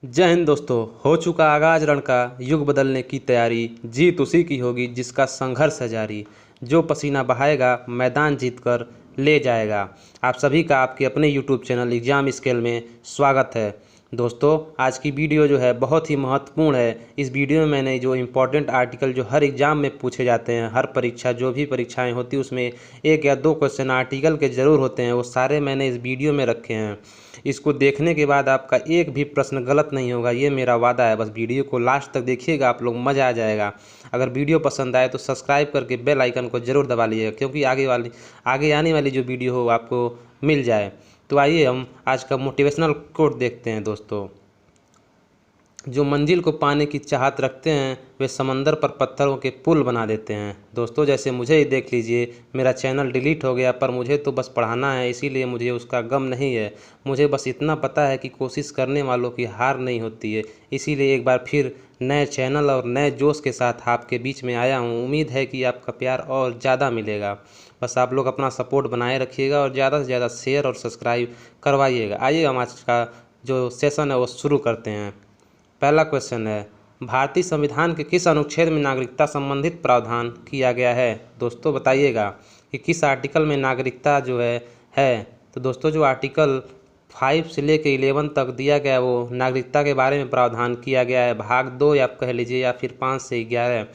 जय हिंद दोस्तों। हो चुका आगाज रण का युग बदलने की तैयारी। जीत उसी की होगी जिसका संघर्ष है जारी। जो पसीना बहाएगा मैदान जीत कर ले जाएगा। आप सभी का आपके अपने यूट्यूब चैनल एग्जाम स्केल में स्वागत है। दोस्तों, आज की वीडियो जो है बहुत ही महत्वपूर्ण है। इस वीडियो में मैंने जो इम्पोर्टेंट आर्टिकल जो हर एग्ज़ाम में पूछे जाते हैं, हर परीक्षा जो भी परीक्षाएं होती उसमें एक या दो क्वेश्चन आर्टिकल के ज़रूर होते हैं, वो सारे मैंने इस वीडियो में रखे हैं। इसको देखने के बाद आपका एक भी प्रश्न गलत नहीं होगा, ये मेरा वादा है। बस वीडियो को लास्ट तक देखिएगा, आप लोग मज़ा आ जाएगा। अगर वीडियो पसंद आए तो सब्सक्राइब करके बेल आइकन को ज़रूर दबा लीजिएगा, क्योंकि आगे आने वाली जो वीडियो हो आपको मिल जाए। तो आइए हम आज का मोटिवेशनल कोट देखते हैं। दोस्तों, जो मंजिल को पाने की चाहत रखते हैं वे समंदर पर पत्थरों के पुल बना देते हैं। दोस्तों, जैसे मुझे ही देख लीजिए, मेरा चैनल डिलीट हो गया, पर मुझे तो बस पढ़ाना है, इसीलिए मुझे उसका गम नहीं है। मुझे बस इतना पता है कि कोशिश करने वालों की हार नहीं होती है। इसीलिए एक बार फिर नए चैनल और नए जोश के साथ आपके बीच में आया हूँ। उम्मीद है कि आपका प्यार और ज़्यादा मिलेगा। बस आप लोग अपना सपोर्ट बनाए रखिएगा और ज़्यादा से ज़्यादा शेयर और सब्सक्राइब करवाइएगा। आइए हम आज का जो सेशन है वो शुरू करते हैं। पहला क्वेश्चन है, भारतीय संविधान के किस अनुच्छेद में नागरिकता संबंधित प्रावधान किया गया है? दोस्तों बताइएगा कि किस आर्टिकल में नागरिकता जो है। तो दोस्तों, जो आर्टिकल 5 से लेकर 11 तक दिया गया है वो नागरिकता के बारे में प्रावधान किया गया है। भाग 2 या कह लीजिए, या फिर 5 से 11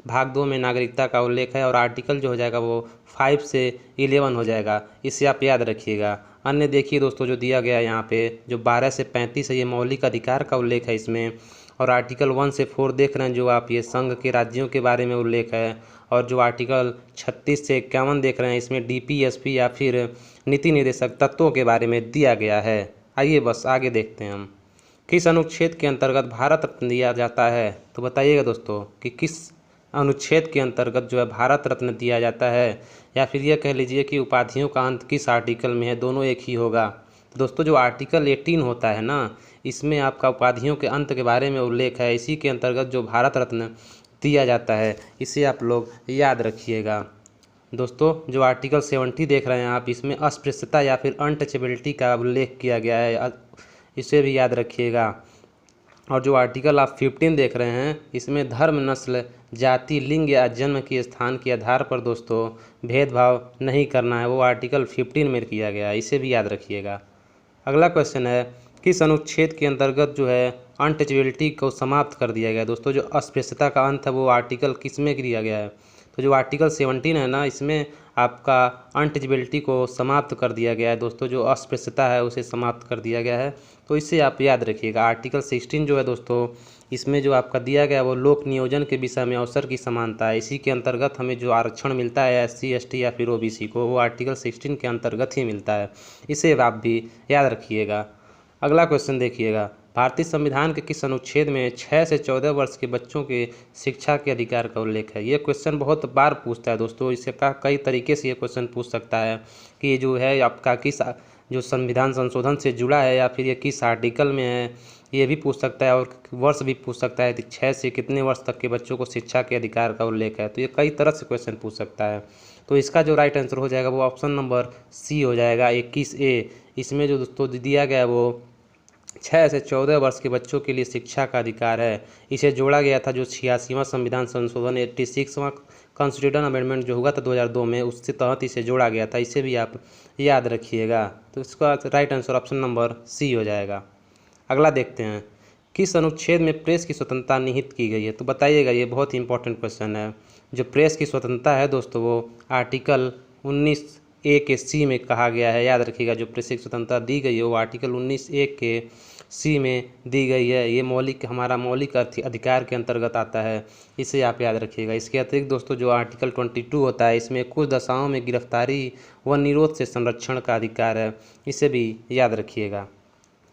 भाग 2 में नागरिकता का उल्लेख है, और आर्टिकल जो हो जाएगा वो 5 से 11 हो जाएगा। इसे आप याद रखिएगा। अन्य देखिए दोस्तों, जो दिया गया है यहाँ पे, जो 12 से 35 है, ये मौलिक अधिकार का उल्लेख है इसमें। और आर्टिकल 1 से 4 देख रहे हैं जो आप, ये संघ के राज्यों के बारे में उल्लेख है। और जो आर्टिकल 36 से 51 देख रहे हैं, इसमें डीपीएसपी या फिर नीति निर्देशक तत्वों के बारे में दिया गया है। आइए बस आगे देखते हैं हम। किस अनुच्छेद के अंतर्गत भारत रत्न दिया जाता है? तो बताइएगा दोस्तों कि किस अनुच्छेद के अंतर्गत जो है भारत रत्न दिया जाता है, या फिर यह कह लीजिए कि उपाधियों का अंत किस आर्टिकल में है। दोनों एक ही होगा। तो दोस्तों, जो आर्टिकल 18 होता है ना, इसमें आपका उपाधियों के अंत के बारे में उल्लेख है। इसी के अंतर्गत जो भारत रत्न दिया जाता है, इसे आप लोग याद रखिएगा। दोस्तों, जो आर्टिकल 70 देख रहे हैं आप, इसमें अस्पृश्यता या फिर अनटचेबिलिटी का उल्लेख किया गया है, इसे भी याद रखिएगा। और जो आर्टिकल आप 15 देख रहे हैं, इसमें धर्म, नस्ल, जाति, लिंग या जन्म के स्थान के आधार पर दोस्तों भेदभाव नहीं करना है, वो आर्टिकल 15 में किया गया है, इसे भी याद रखिएगा। अगला क्वेश्चन है, किस अनुच्छेद के अंतर्गत जो है अनटचेबिलिटी को समाप्त कर दिया गया है? दोस्तों, जो अस्पृश्यता का अंत है वो आर्टिकल किस में किया गया है? तो जो आर्टिकल 17 है ना, इसमें आपका अनटचेबिलिटी को समाप्त कर दिया गया है। दोस्तों, जो अस्पृश्यता है उसे समाप्त कर दिया गया है, तो इसे आप याद रखिएगा। आर्टिकल 16 जो है दोस्तों, इसमें जो आपका दिया गया है वो लोक नियोजन के विषय में अवसर की समानता है। इसी के अंतर्गत हमें जो आरक्षण मिलता है SC ST या फिर OBC को, वो आर्टिकल 16 के अंतर्गत ही मिलता है। इसे आप भी याद रखिएगा। अगला क्वेश्चन देखिएगा, भारतीय संविधान के किस अनुच्छेद में 6 से 14 वर्ष के बच्चों के शिक्षा के अधिकार का उल्लेख है? ये क्वेश्चन बहुत बार पूछता है दोस्तों। इसे कई तरीके से ये क्वेश्चन पूछ सकता है कि ये जो है आपका किस जो संविधान संशोधन से जुड़ा है, या फिर ये किस आर्टिकल में है, ये भी पूछ सकता है। और वर्ष भी पूछ सकता है कि 6 से कितने वर्ष तक के बच्चों को शिक्षा के अधिकार का उल्लेख है। तो ये कई तरह से क्वेश्चन पूछ सकता है। तो इसका जो राइट आंसर हो जाएगा वो ऑप्शन नंबर C हो जाएगा, 21A। इसमें जो दोस्तों दिया गया है वो 6 से 14 वर्ष के बच्चों के लिए शिक्षा का अधिकार है। इसे जोड़ा गया था जो 86वां संविधान संशोधन 86वां कॉन्स्टिट्यूशन अमेंडमेंट जो हुआ था 2002 में, उसके तहत इसे जोड़ा गया था। इसे भी आप याद रखिएगा। तो इसका right answer option number C हो जाएगा। अगला देखते हैं, किस अनुच्छेद में प्रेस की स्वतंत्रता निहित की गई है? तो बताइएगा, ये बहुत ही इंपॉर्टेंट क्वेश्चन है। जो प्रेस की स्वतंत्रता है दोस्तों, वो आर्टिकल 19A के C में कहा गया है। याद रखिएगा, जो प्रेस की स्वतंत्रता दी गई है वो आर्टिकल 19A के C में दी गई है। ये हमारा मौलिक अधिकार के अंतर्गत आता है, इसे आप याद रखिएगा। इसके अतिरिक्त दोस्तों, जो आर्टिकल 22 होता है, इसमें कुछ दशाओं में गिरफ्तारी व निरोध से संरक्षण का अधिकार है, इसे भी याद रखिएगा।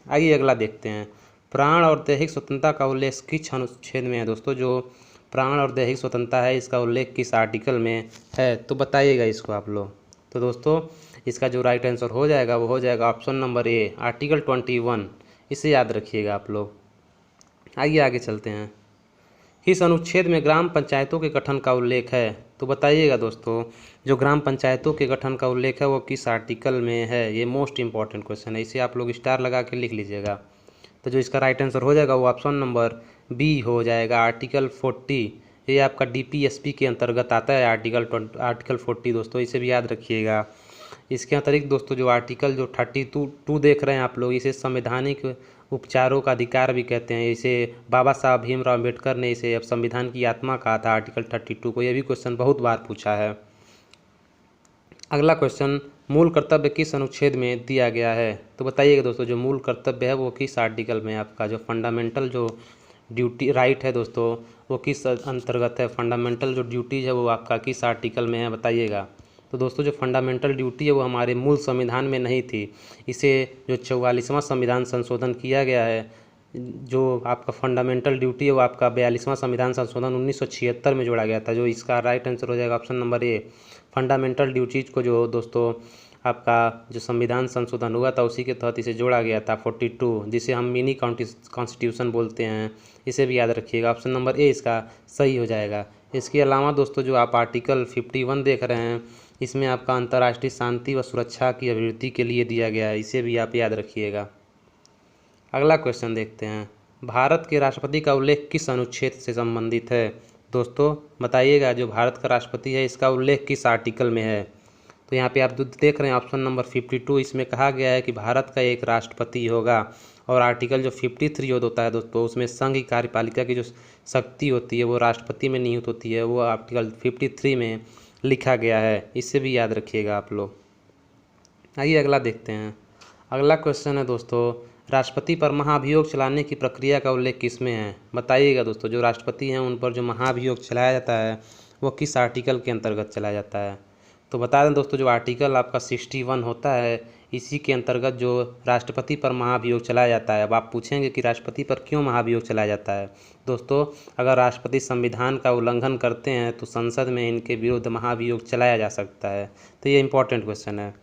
आइए अगला देखते हैं, प्राण और दैहिक स्वतंत्रता का उल्लेख किस अनुच्छेद में है? दोस्तों, जो प्राण और दैहिक स्वतंत्रता है, इसका उल्लेख किस आर्टिकल में है? तो बताइएगा इसको आप लोग। तो दोस्तों, इसका जो राइट आंसर हो जाएगा वो हो जाएगा ऑप्शन नंबर A, आर्टिकल 21। इसे याद रखिएगा आप लोग। आइए आगे चलते हैं, किस अनुच्छेद में ग्राम पंचायतों के गठन का उल्लेख है? तो बताइएगा दोस्तों, जो ग्राम पंचायतों के गठन का उल्लेख है वो किस आर्टिकल में है? ये मोस्ट इंपॉर्टेंट क्वेश्चन है, इसे आप लोग स्टार लगा के लिख लीजिएगा। तो जो इसका राइट आंसर हो जाएगा वो ऑप्शन नंबर बी हो जाएगा, आर्टिकल 40। ये आपका डीपीएसपी के अंतर्गत आता है आर्टिकल 40 दोस्तों, इसे भी याद रखिएगा। इसके अतिरिक्त दोस्तों जो आर्टिकल जो 32 देख रहे हैं आप लोग, इसे संवैधानिक उपचारों का अधिकार भी कहते हैं। इसे बाबा साहब भीमराव अम्बेडकर ने इसे अब संविधान की आत्मा कहा था, आर्टिकल 32 को। यह भी क्वेश्चन बहुत बार पूछा है। अगला क्वेश्चन, मूल कर्तव्य किस अनुच्छेद में दिया गया है? तो बताइएगा दोस्तों, जो मूल कर्तव्य है वो किस आर्टिकल में है? आपका जो फंडामेंटल जो ड्यूटी राइट है दोस्तों, वो किस अंतर्गत है? फंडामेंटल जो ड्यूटीज है वो आपका किस आर्टिकल में है, बताइएगा। तो दोस्तों जो फंडामेंटल ड्यूटी है वो हमारे मूल संविधान में नहीं थी। इसे जो 44वां संविधान संशोधन किया गया है, जो आपका फंडामेंटल ड्यूटी है वो आपका 42वां संविधान संशोधन 1976 में जोड़ा गया था। जो इसका राइट आंसर हो जाएगा option number A. Fundamental duties को जो दोस्तों आपका जो संविधान संशोधन हुआ था उसी के तहत इसे जोड़ा गया था 42, जिसे हम मिनी कॉन्स्टिट्यूशन बोलते हैं। इसे भी याद रखिएगा, ऑप्शन नंबर ए इसका सही हो जाएगा। इसके अलावा दोस्तों जो आप आर्टिकल 51 देख रहे हैं, इसमें आपका अंतर्राष्ट्रीय शांति व सुरक्षा की अभिवृद्धि के लिए दिया गया है। इसे भी आप याद रखिएगा। अगला क्वेश्चन देखते हैं, भारत के राष्ट्रपति का उल्लेख किस अनुच्छेद से संबंधित है? दोस्तों बताइएगा, जो भारत का राष्ट्रपति है इसका उल्लेख किस आर्टिकल में है? तो यहाँ पे आप देख रहे हैं ऑप्शन नंबर 52, इसमें कहा गया है कि भारत का एक राष्ट्रपति होगा। और आर्टिकल जो 53 होता है दोस्तों, उसमें संघ की कार्यपालिका की जो शक्ति होती है वो राष्ट्रपति में निहित होती है, वो आर्टिकल 53 में लिखा गया है। इससे भी याद रखिएगा आप लोग। आइए अगला देखते हैं। अगला क्वेश्चन है दोस्तों, राष्ट्रपति पर महाभियोग चलाने की प्रक्रिया का उल्लेख किसमें है? बताइएगा दोस्तों, जो राष्ट्रपति हैं उन पर जो महाभियोग चलाया जाता है वो किस आर्टिकल के अंतर्गत चलाया जाता है? तो बता दें दोस्तों, जो आर्टिकल आपका 61 होता है, इसी के अंतर्गत जो राष्ट्रपति पर महाभियोग चलाया जाता है। अब आप पूछेंगे कि राष्ट्रपति पर क्यों महाभियोग चलाया जाता है? दोस्तों अगर राष्ट्रपति संविधान का उल्लंघन करते हैं तो संसद में इनके विरुद्ध महाभियोग चलाया जा सकता है। तो ये इंपॉर्टेंट क्वेश्चन है।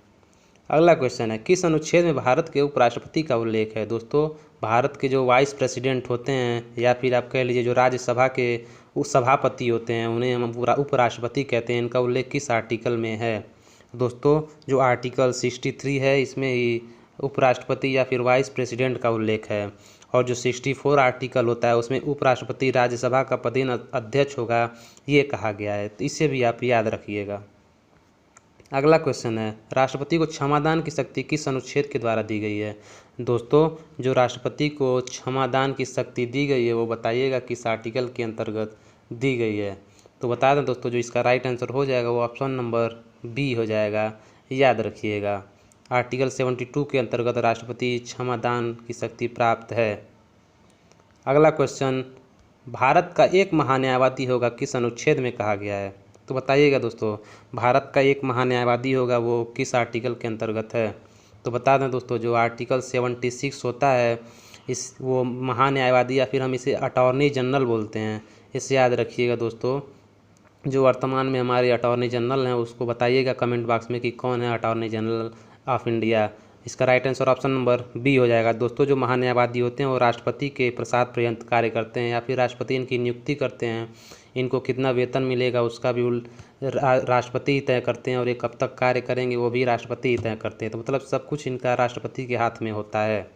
अगला क्वेश्चन है, किस अनुच्छेद में भारत के उपराष्ट्रपति का उल्लेख है? दोस्तों भारत के जो वाइस प्रेसिडेंट होते हैं या फिर आप कह लीजिए जो राज्यसभा के सभापति होते हैं, उन्हें हम उपराष्ट्रपति कहते हैं। इनका उल्लेख किस आर्टिकल में है? दोस्तों जो आर्टिकल 63 है, इसमें ही उपराष्ट्रपति या फिर वाइस प्रेसिडेंट का उल्लेख है। और जो 64 आर्टिकल होता है उसमें उपराष्ट्रपति राज्यसभा का पदेन अध्यक्ष होगा, ये कहा गया है। तो इसे भी आप याद रखिएगा। अगला क्वेश्चन है, राष्ट्रपति को क्षमादान की शक्ति किस अनुच्छेद के द्वारा दी गई है? दोस्तों जो राष्ट्रपति को क्षमादान की शक्ति दी गई है वो बताइएगा किस आर्टिकल के अंतर्गत दी गई है? तो बता दें दोस्तों, जो इसका राइट आंसर हो जाएगा वो ऑप्शन नंबर बी हो जाएगा, याद रखिएगा। आर्टिकल 72 के अंतर्गत राष्ट्रपति क्षमादान की शक्ति प्राप्त है। अगला क्वेश्चन, भारत का एक महान्यायवादी होगा किस अनुच्छेद में कहा गया है? तो बताइएगा दोस्तों, भारत का एक महान्यायवादी होगा वो किस आर्टिकल के अंतर्गत है? तो बता दें दोस्तों, जो आर्टिकल 76 होता है, इस वो महान्यायवादी या फिर हम इसे अटॉर्नी जनरल बोलते हैं। इसे याद रखिएगा दोस्तों। जो वर्तमान में हमारे अटॉर्नी जनरल हैं उसको बताइएगा कमेंट बॉक्स में कि कौन है अटॉर्नी जनरल ऑफ इंडिया। इसका right answer option number B हो जाएगा। दोस्तों जो महान्यायवादी होते हैं वो राष्ट्रपति के प्रसाद पर्यंत कार्य करते हैं या फिर राष्ट्रपति इनकी नियुक्ति करते हैं। इनको कितना वेतन मिलेगा उसका भी राष्ट्रपति ही तय करते हैं, और ये कब तक कार्य करेंगे वो भी राष्ट्रपति ही तय करते हैं। तो मतलब सब कुछ इनका राष्ट्रपति के हाथ में होता है।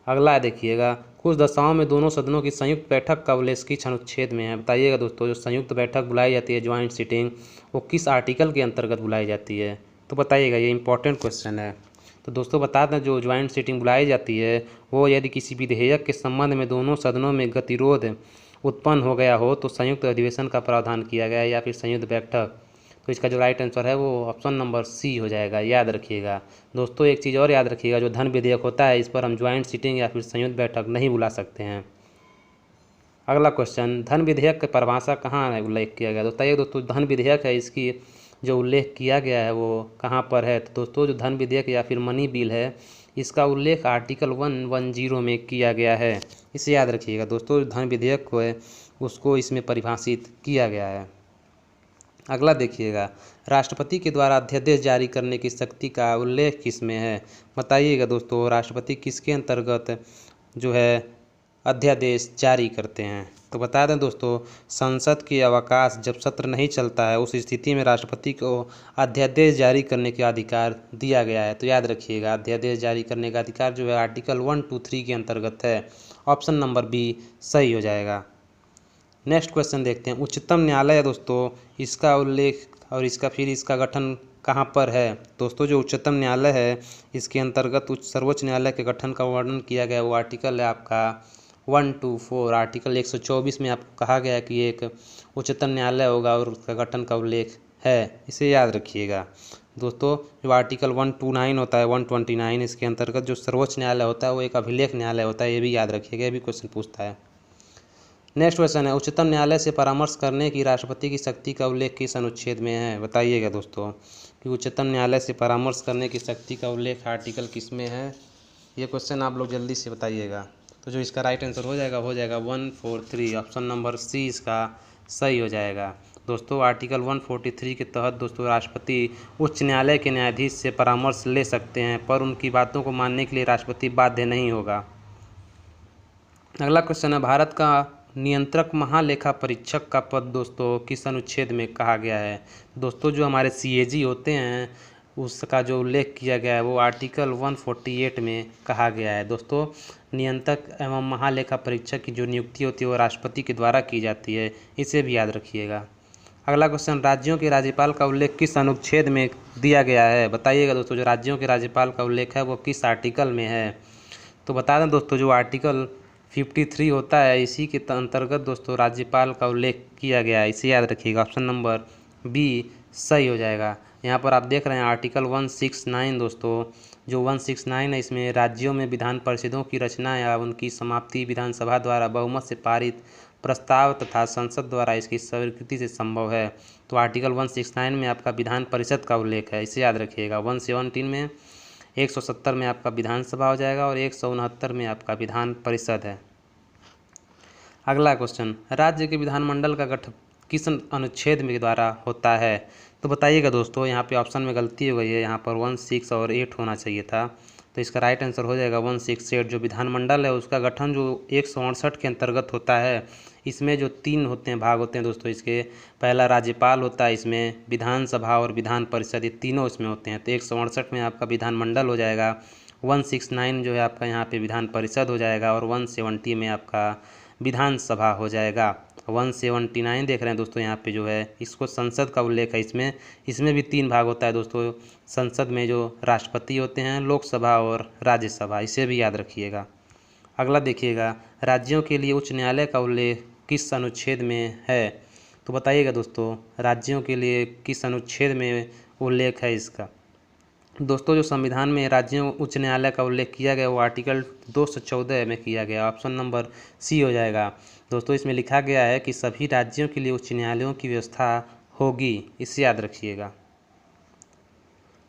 अगला देखिएगा, कुछ दशाओं में दोनों सदनों की संयुक्त बैठक का उल्लेख किस अनुच्छेद में है? बताइएगा दोस्तों, जो संयुक्त बैठक बुलाई जाती है ज्वाइंट सीटिंग, वो किस आर्टिकल के अंतर्गत बुलाई जाती है? तो बताइएगा, ये इंपॉर्टेंट क्वेश्चन है। तो दोस्तों बता दें, जो ज्वाइंट सीटिंग बुलाई जाती है वो यदि किसी विधेयक के संबंध में दोनों सदनों में गतिरोध उत्पन्न हो गया हो तो संयुक्त अधिवेशन का प्रावधान किया गया है या फिर संयुक्त बैठक। तो इसका जो राइट आंसर है वो ऑप्शन नंबर सी हो जाएगा, याद रखिएगा। दोस्तों एक चीज़ और याद रखिएगा, जो धन विधेयक होता है इस पर हम ज्वाइंट सीटिंग या फिर संयुक्त बैठक नहीं बुला सकते हैं। अगला क्वेश्चन, धन विधेयक की परिभाषा कहाँ उल्लेख किया गया? दोस्तों धन विधेयक है, इसकी जो उल्लेख किया गया है वो कहाँ पर है? तो दोस्तों जो धन विधेयक या फिर मनी बिल है, इसका उल्लेख आर्टिकल 110 में किया गया है। इसे याद रखिएगा दोस्तों, धन विधेयक को है उसको इसमें परिभाषित किया गया है। अगला देखिएगा, राष्ट्रपति के द्वारा अध्यादेश जारी करने की शक्ति का उल्लेख किसमें है? बताइएगा दोस्तों, राष्ट्रपति किसके अंतर्गत जो है अध्यादेश जारी करते हैं। तो बता दें दोस्तों, संसद के अवकाश जब सत्र नहीं चलता है उस स्थिति में राष्ट्रपति को अध्यादेश जारी करने का अधिकार दिया गया है। तो याद रखिएगा, अध्यादेश जारी करने का अधिकार जो है आर्टिकल 1, 2, 3 के अंतर्गत है। ऑप्शन नंबर बी सही हो जाएगा। नेक्स्ट क्वेश्चन देखते हैं। उच्चतम न्यायालय दोस्तों, इसका उल्लेख और इसका गठन कहाँ पर है? दोस्तों जो उच्चतम न्यायालय है इसके अंतर्गत सर्वोच्च न्यायालय के गठन का वर्णन किया गया वो आर्टिकल है आपका 124। आर्टिकल 124 में आपको कहा गया है कि एक उच्चतम न्यायालय होगा और उसका गठन का उल्लेख है, इसे याद रखिएगा। दोस्तों जो आर्टिकल 129 होता है 129 इसके अंतर्गत जो सर्वोच्च न्यायालय होता है वो एक अभिलेख न्यायालय होता है, ये भी याद रखिएगा, ये भी क्वेश्चन पूछता है। नेक्स्ट क्वेश्चन है, उच्चतम न्यायालय से परामर्श करने की राष्ट्रपति की शक्ति का उल्लेख किस अनुच्छेद में है? बताइएगा दोस्तों कि उच्चतम न्यायालय से परामर्श करने की शक्ति का उल्लेख आर्टिकल किस में है? ये क्वेश्चन आप लोग जल्दी से बताइएगा। तो जो इसका राइट आंसर हो जाएगा 143। ऑप्शन नंबर सी इसका सही हो जाएगा। दोस्तों आर्टिकल 143 के तहत दोस्तों राष्ट्रपति उच्च न्यायालय के न्यायाधीश से परामर्श ले सकते हैं, पर उनकी बातों को मानने के लिए राष्ट्रपति बाध्य नहीं होगा। अगला क्वेश्चन है, भारत का नियंत्रक महालेखा परीक्षक का पद दोस्तों किस अनुच्छेद में कहा गया है? दोस्तों जो हमारे CAG होते हैं उसका जो उल्लेख किया गया है वो आर्टिकल 148 में कहा गया है। दोस्तों नियंत्रक एवं महालेखा परीक्षक की जो नियुक्ति होती है वो राष्ट्रपति के द्वारा की जाती है, इसे भी याद रखिएगा। अगला क्वेश्चन, राज्यों के राज्यपाल का उल्लेख किस अनुच्छेद में दिया गया है? बताइएगा दोस्तों, जो राज्यों के राज्यपाल का उल्लेख है वो किस आर्टिकल में है? तो बता दें दोस्तों, जो आर्टिकल 53 होता है इसी के अंतर्गत दोस्तों राज्यपाल का उल्लेख किया गया है, इसे याद रखिएगा। ऑप्शन नंबर बी सही हो जाएगा। यहाँ पर आप देख रहे हैं आर्टिकल 169 दोस्तों, जो 169 है इसमें राज्यों में विधान परिषदों की रचना या उनकी समाप्ति विधानसभा द्वारा बहुमत से पारित प्रस्ताव तथा संसद द्वारा इसकी स्वीकृति से संभव है। तो आर्टिकल 169 में आपका विधान परिषद का उल्लेख है, इसे याद रखिएगा। 117 में 170 में आपका विधानसभा हो जाएगा और 169 में आपका विधान परिषद है। अगला क्वेश्चन, राज्य के विधानमंडल का गठन किस अनुच्छेद में द्वारा होता है? तो बताइएगा दोस्तों, यहाँ पे ऑप्शन में गलती हो गई है, यहाँ पर 16 और 8 होना चाहिए था। तो इसका राइट आंसर हो जाएगा 168। जो विधानमंडल है उसका गठन जो 168 के अंतर्गत होता है, इसमें जो 3 होते हैं भाग होते हैं दोस्तों इसके, पहला राज्यपाल होता है, इसमें विधानसभा और विधान परिषद, ये तीनों इसमें होते हैं। तो 168 में आपका विधानमंडल हो जाएगा, 169 जो है आपका यहाँ पे विधान परिषद हो जाएगा और 170 में आपका विधानसभा हो जाएगा। 179 देख रहे हैं दोस्तों, यहाँ पे जो है इसको संसद का उल्लेख है, इसमें भी 3 भाग होता है दोस्तों। संसद में जो राष्ट्रपति होते हैं, लोकसभा और राज्यसभा, इसे भी याद रखिएगा। अगला देखिएगा, राज्यों के लिए उच्च न्यायालय का उल्लेख किस अनुच्छेद में है? तो बताइएगा दोस्तों, राज्यों के लिए किस अनुच्छेद में उल्लेख है इसका? दोस्तों जो संविधान में राज्यों उच्च न्यायालय का उल्लेख किया गया वो आर्टिकल 214 में किया गया। ऑप्शन नंबर सी हो जाएगा। दोस्तों इसमें लिखा गया है कि सभी राज्यों के लिए उच्च न्यायालयों की व्यवस्था होगी, इसे याद रखिएगा।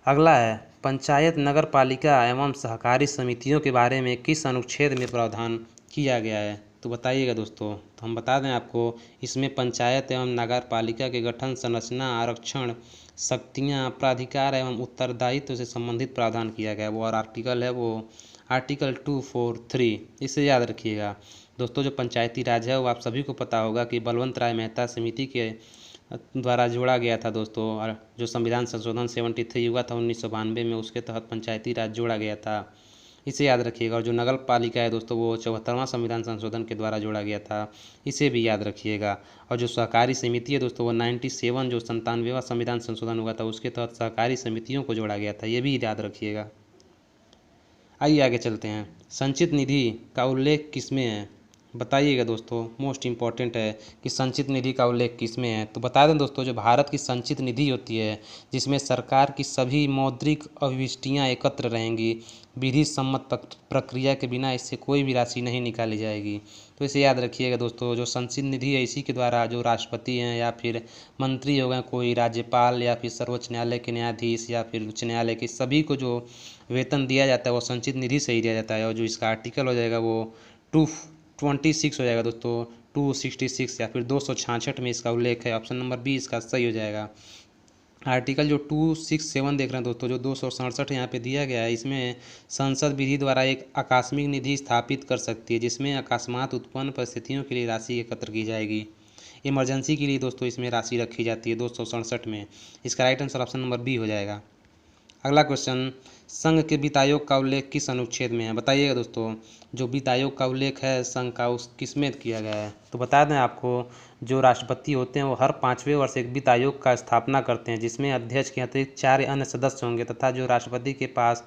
अगला है, पंचायत नगर पालिका एवं सहकारी समितियों के बारे में किस अनुच्छेद में प्रावधान किया गया है? तो बताइएगा दोस्तों। तो हम बता दें आपको, इसमें पंचायत एवं नगर पालिका के गठन, संरचना, आरक्षण, शक्तियाँ, प्राधिकार एवं उत्तरदायित्व से संबंधित प्रावधान किया गया है। वो और आर्टिकल है वो आर्टिकल 243, इसे याद रखिएगा। दोस्तों जो पंचायती राज है वो आप सभी को पता होगा कि बलवंत राय मेहता समिति के द्वारा जोड़ा गया था दोस्तों, और जो संविधान संशोधन 73 हुआ था 1992 में, उसके तहत पंचायती राज जोड़ा गया था, इसे याद रखिएगा। और जो नगर पालिका है दोस्तों वो 74वां संविधान संशोधन के द्वारा जोड़ा गया था, इसे भी याद रखिएगा। और जो सहकारी समिति है दोस्तों वो 97 जो 97वां संविधान संशोधन हुआ था उसके तहत सहकारी समितियों को जोड़ा गया था, ये भी याद रखिएगा। आइए आगे चलते हैं। संचित निधि का उल्लेख किसमें है? बताइएगा दोस्तों, मोस्ट इम्पॉर्टेंट है कि संचित निधि का उल्लेख किसमें है। तो बता दें दोस्तों, जो भारत की संचित निधि होती है जिसमें सरकार की सभी मौद्रिक अभिष्टियाँ एकत्र रहेंगी, विधि सम्मत प्रक्रिया के बिना इससे कोई भी राशि नहीं निकाली जाएगी। तो इसे याद रखिएगा दोस्तों। जो संचित निधि है इसी के द्वारा जो राष्ट्रपति हैं या फिर मंत्री हो गए, कोई राज्यपाल या फिर सर्वोच्च न्यायालय के न्यायाधीश या फिर उच्च न्यायालय के सभी को जो वेतन दिया जाता है वो संचित निधि से ही दिया जाता है। और जो इसका आर्टिकल हो जाएगा वो 226 हो जाएगा दोस्तों, 266 या फिर 266 में इसका उल्लेख है। ऑप्शन नंबर बी इसका सही हो जाएगा। आर्टिकल जो 267 देख रहे हैं दोस्तों, जो 267 यहाँ पे दिया गया है, इसमें संसद विधि द्वारा एक आकस्मिक निधि स्थापित कर सकती है जिसमें अकस्मात उत्पन्न परिस्थितियों के लिए राशि एकत्र की जाएगी। इमरजेंसी के लिए दोस्तों इसमें राशि रखी जाती है 267 में। इसका right answer option number B हो जाएगा। अगला क्वेश्चन, संघ के वित्त आयोग का उल्लेख किस अनुच्छेद में है? बताइएगा दोस्तों, जो वित्त आयोग का उल्लेख है संघ का, उस किस में किया गया है? तो बता दें आपको, जो राष्ट्रपति होते हैं वो हर 5वें वर्ष एक वित्त आयोग का स्थापना करते हैं जिसमें अध्यक्ष के अतिरिक्त 4 अन्य सदस्य होंगे तथा जो राष्ट्रपति के पास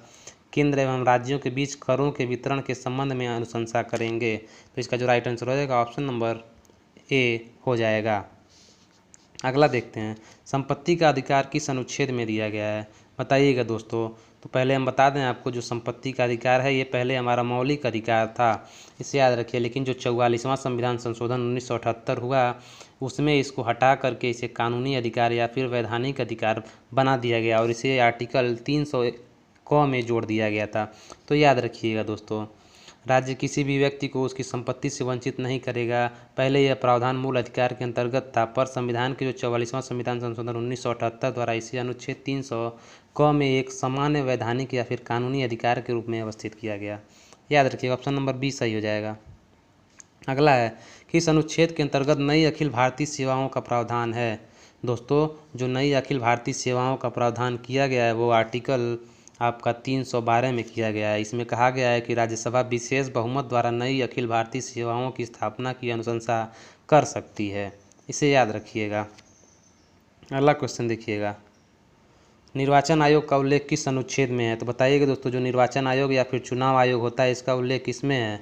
केंद्र एवं राज्यों के बीच करों के वितरण के संबंध में अनुशंसा करेंगे। तो इसका जो राइट आंसर हो जाएगा ऑप्शन नंबर ए हो जाएगा। अगला देखते हैं, संपत्ति का अधिकार किस अनुच्छेद में दिया गया है? बताइएगा दोस्तों। तो पहले हम बता दें आपको, जो संपत्ति का अधिकार है ये पहले हमारा मौलिक अधिकार था, इसे याद रखिए। लेकिन जो 44वां संविधान संशोधन 1978 हुआ उसमें इसको हटा करके इसे कानूनी अधिकार या फिर वैधानिक अधिकार बना दिया गया और इसे आर्टिकल 300 क में जोड़ दिया गया था। तो याद रखिएगा दोस्तों, राज्य किसी भी व्यक्ति को उसकी संपत्ति से वंचित नहीं करेगा। पहले यह प्रावधान मूल अधिकार के अंतर्गत था, पर संविधान के जो 44वां संविधान संशोधन 1978 द्वारा इसे अनुच्छेद 300 क में एक सामान्य वैधानिक या फिर कानूनी अधिकार के रूप में अवस्थित किया गया। याद रखिएगा, ऑप्शन नंबर बी सही हो जाएगा। अगला है, किस अनुच्छेद के अंतर्गत नई अखिल भारतीय सेवाओं का प्रावधान है? दोस्तों, जो नई अखिल भारतीय सेवाओं का प्रावधान किया गया है वो आर्टिकल आपका 312 में किया गया है। इसमें कहा गया है कि राज्यसभा विशेष बहुमत द्वारा नई अखिल भारतीय सेवाओं की स्थापना की अनुशंसा कर सकती है, इसे याद रखिएगा। अगला क्वेश्चन देखिएगा, निर्वाचन आयोग का उल्लेख किस अनुच्छेद में है? तो बताइएगा दोस्तों, जो निर्वाचन आयोग या फिर चुनाव आयोग होता है इसका उल्लेख किसमें है?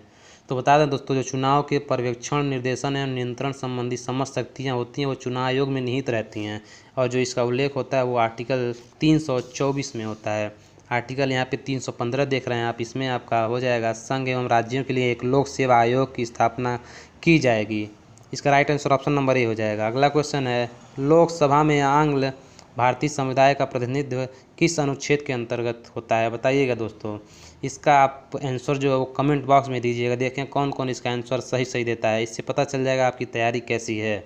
तो बता दें दोस्तों, जो चुनाव के पर्यवेक्षण, निर्देशन एवं नियंत्रण संबंधी समस्त शक्तियाँ होती हैं वो चुनाव आयोग में निहित रहती हैं और जो इसका उल्लेख होता है वो आर्टिकल 324 में होता है। आर्टिकल यहाँ पे 315 देख रहे हैं आप, इसमें आपका हो जाएगा संघ एवं राज्यों के लिए एक लोक सेवा आयोग की स्थापना की जाएगी। इसका right answer option number A हो जाएगा। अगला क्वेश्चन है, लोकसभा में आंग्ल भारतीय समुदाय का प्रतिनिधित्व किस अनुच्छेद के अंतर्गत होता है? बताइएगा दोस्तों। इसका आप आंसर जो है वो कमेंट बॉक्स में दीजिएगा, देखें कौन कौन इसका आंसर सही देता है, इससे पता चल जाएगा आपकी तैयारी कैसी है।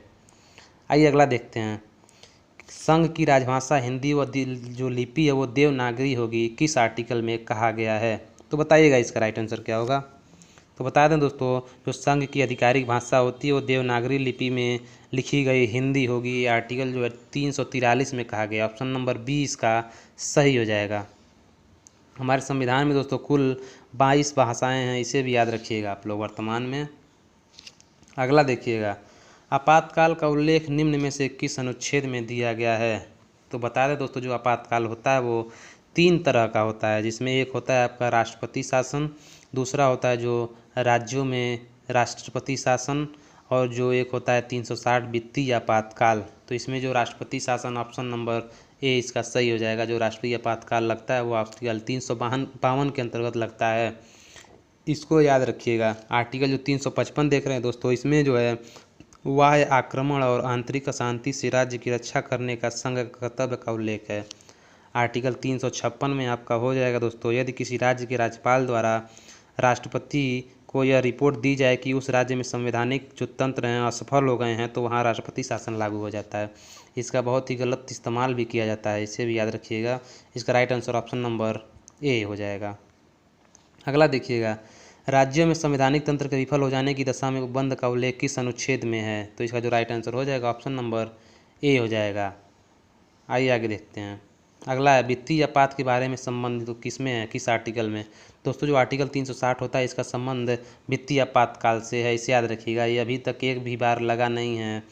आइए अगला देखते हैं, संघ की राजभाषा हिंदी व जो लिपि है वो देवनागरी होगी, किस आर्टिकल में कहा गया है? तो बताइएगा इसका राइट आंसर क्या होगा। तो बता दें दोस्तों, जो संघ की आधिकारिक भाषा होती है वो देवनागरी लिपि में लिखी गई हिंदी होगी। ये आर्टिकल जो है 343 में कहा गया। ऑप्शन नंबर बी इसका सही हो जाएगा। हमारे संविधान में दोस्तों कुल 22 भाषाएं हैं, इसे भी याद रखिएगा आप लोग वर्तमान में। अगला देखिएगा, आपातकाल का उल्लेख निम्न में से किस अनुच्छेद में दिया गया है? तो बता दें दोस्तों, जो आपातकाल होता है वो 3 तरह का होता है, जिसमें एक होता है आपका राष्ट्रपति शासन, दूसरा होता है जो राज्यों में राष्ट्रपति शासन, और जो एक होता है 360 वित्तीय आपातकाल। तो इसमें जो राष्ट्रपति शासन ऑप्शन नंबर ए इसका सही हो जाएगा। जो राष्ट्रीय आपातकाल लगता है वो आर्टिकल 352 के अंतर्गत लगता है, इसको याद रखिएगा। आर्टिकल जो 355 देख रहे हैं दोस्तों, इसमें जो है बाह्य आक्रमण और आंतरिक अशांति से राज्य की रक्षा करने का संघ का कर्तव्य का उल्लेख है। आर्टिकल 356 में आपका हो जाएगा दोस्तों, यदि किसी राज्य के राज्यपाल द्वारा राष्ट्रपति को यह रिपोर्ट दी जाए कि उस राज्य में संवैधानिक जो तंत्र हैं असफल हो गए हैं तो वहाँ राष्ट्रपति शासन लागू हो जाता है। इसका बहुत ही गलत इस्तेमाल भी किया जाता है, इसे भी याद रखिएगा। इसका right answer option number A हो जाएगा। अगला देखिएगा, राज्यों में संवैधानिक तंत्र के विफल हो जाने की दशा में उपबंध का उल्लेख किस अनुच्छेद में है? तो इसका जो राइट आंसर हो जाएगा ऑप्शन नंबर ए हो जाएगा। आइए आगे देखते हैं। अगला है, वित्तीय आपात के बारे में संबंध तो किस में है, किस आर्टिकल में? दोस्तों, जो आर्टिकल 360 होता है इसका संबंध वित्तीय आपातकाल से है, इसे याद रखिएगा। ये अभी तक एक भी बार लगा नहीं है,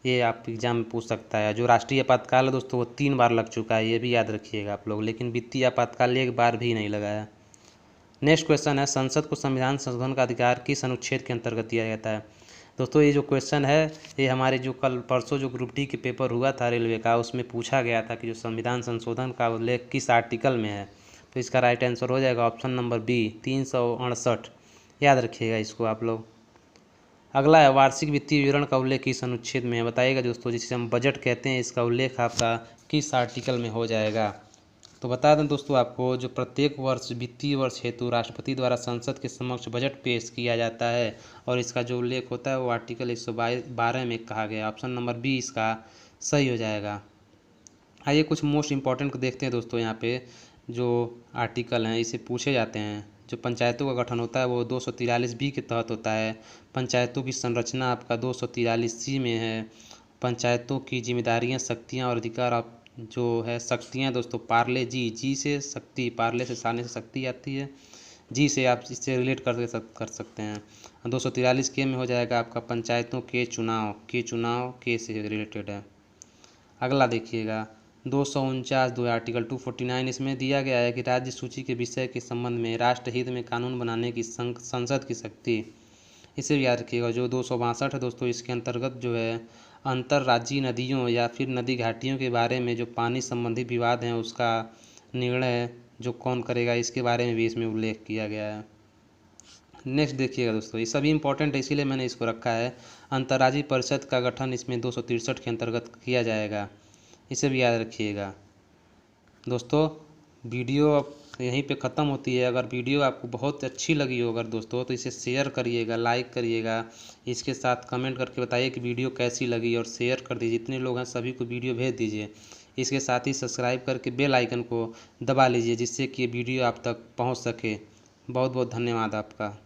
ये आप एग्जाम में पूछ सकता है। जो राष्ट्रीय आपातकाल है दोस्तों वो 3 बार लग चुका है, ये भी याद रखिएगा आप लोग, लेकिन वित्तीय आपातकाल एक बार भी नहीं लगा है। नेक्स्ट क्वेश्चन है, संसद को संविधान संशोधन का अधिकार किस अनुच्छेद के अंतर्गत दिया जाता है? दोस्तों, ये जो क्वेश्चन है ये हमारे जो कल परसों जो ग्रुप डी के पेपर हुआ था रेलवे का, उसमें पूछा गया था कि जो संविधान संशोधन का उल्लेख किस आर्टिकल में है। तो इसका राइट आंसर हो जाएगा ऑप्शन नंबर बी 368। याद रखिएगा इसको आप लोग। अगला है, वार्षिक वित्तीय विवरण का उल्लेख किस अनुच्छेद में है? बताइएगा दोस्तों, जिसे हम बजट कहते हैं, इसका उल्लेख आपका किस आर्टिकल में हो जाएगा? तो बता दें दोस्तों आपको, जो प्रत्येक वर्ष वित्तीय वर्ष हेतु राष्ट्रपति द्वारा संसद के समक्ष बजट पेश किया जाता है और इसका जो उल्लेख होता है वो आर्टिकल 112 में कहा गया। ऑप्शन नंबर बी इसका सही हो जाएगा। आइए कुछ मोस्ट इम्पॉर्टेंट को देखते हैं दोस्तों। यहाँ पे जो आर्टिकल हैं इसे पूछे जाते हैं। जो पंचायतों का गठन होता है वो 243 बी के तहत होता है। पंचायतों की संरचना आपका 243 सी में है। पंचायतों की जिम्मेदारियां, शक्तियां और अधिकार आप जो है शक्तियां दोस्तों, पार्ले जी से शक्ति, पार्ले से सामने से शक्ति आती है, जी से आप इससे रिलेट कर सकते हैं। 243 के में हो जाएगा आपका पंचायतों के चुनाव के से रिलेटेड है। अगला देखिएगा 249 दो आर्टिकल 249, इसमें दिया गया है कि राज्य सूची के विषय के संबंध में राष्ट्रहित में कानून बनाने की संसद की शक्ति। इसे भी याद रखिएगा। जो 262 है दोस्तों, इसके अंतर्गत जो है अंतर्राज्यीय नदियों या फिर नदी घाटियों के बारे में जो पानी संबंधी विवाद हैं उसका निर्णय जो कौन करेगा, इसके बारे में भी इसमें उल्लेख किया गया है। नेक्स्ट देखिएगा दोस्तों, ये सभी इंपॉर्टेंट है इसीलिए मैंने इसको रखा है। अंतर्राज्यीय परिषद का गठन इसमें 263 के अंतर्गत किया जाएगा, इसे भी याद रखिएगा। दोस्तों वीडियो अब यहीं पे ख़त्म होती है। अगर वीडियो आपको बहुत अच्छी लगी हो अगर दोस्तों, तो इसे शेयर करिएगा, लाइक करिएगा, इसके साथ कमेंट करके बताइए कि वीडियो कैसी लगी और शेयर कर दीजिए। जितने लोग हैं सभी को वीडियो भेज दीजिए। इसके साथ ही सब्सक्राइब करके बेल आइकन को दबा लीजिए जिससे कि वीडियो आप तक पहुंच सके। बहुत बहुत धन्यवाद आपका।